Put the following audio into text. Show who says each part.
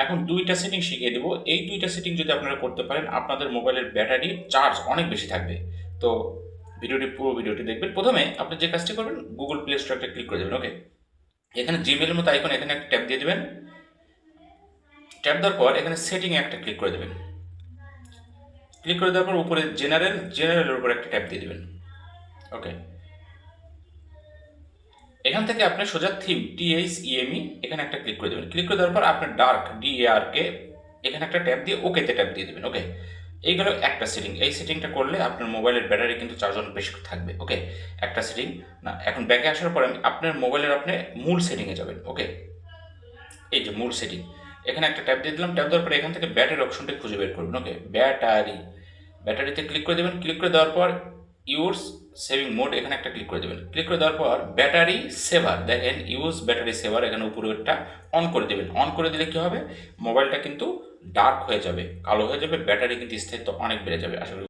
Speaker 1: এখন দুইটা সেটিং শিখিয়ে দেবো। এই দুইটা সেটিং যদি আপনারা করতে পারেন আপনাদের মোবাইলের ব্যাটারি চার্জ অনেক বেশি থাকবে। তো পুরো ভিডিওটি দেখবেন। প্রথমে আপনি যে কাজটি করবেন, গুগল প্লে স্টোর একটা ক্লিক করে দেবেন। ওকে, এখানে জিমেলের মতো আইকন, এখানে একটা ট্যাপ দিয়ে দেবেন। ট্যাপ দেওয়ার পর এখানে সেটিংয়ে একটা ক্লিক করে দেবেন। ক্লিক করে দেওয়ার পর উপরে জেনারেলের উপর একটা ট্যাপ দিয়ে দেবেন। ওকে, এখান থেকে আপনি সোজা থিম THEME এখানে একটা ক্লিক করে দেবেন। ক্লিক করে দেওয়ার পর আপনার ডার্ক DARK এখানে একটা ট্যাপ দিয়ে ওকেতে ট্যাপ দিয়ে দেবেন। ওকে, এই গেল একটা সেটিং। এই সেটিংটা করলে আপনার মোবাইলের ব্যাটারি কিন্তু চার্জ অনেক বেশি থাকবে। ওকে, একটা সেটিং না। এখন ব্যাকে আসার পর আপনার মোবাইলের আপনি মূল সেটিংয়ে যাবেন। ওকে, এই যে মূল সেটিং, এখানে একটা ট্যাপ দিয়ে দিলাম। ট্যাপ দেওয়ার পর এখান থেকে ব্যাটারি অপশনটা খুঁজে বের করবেন। ওকে, ব্যাটারিতে ক্লিক করে দেবেন। ক্লিক করে দেওয়ার পর ইউজ সেভিং মোড এখানে একটা ক্লিক করে দেবেন। ক্লিক করে দেওয়ার পর ব্যাটারি সেভার, দেখেন ইউজ ব্যাটারি সেভার এখানে উপরেরটা অন করে দেবেন। অন করে দিলে কি হবে, মোবাইলটা কিন্তু ডার্ক হয়ে যাবে, কালো হয়ে যাবে, ব্যাটারি কিন্তু স্থায়িত্ব অনেক বেড়ে যাবে। আশা করি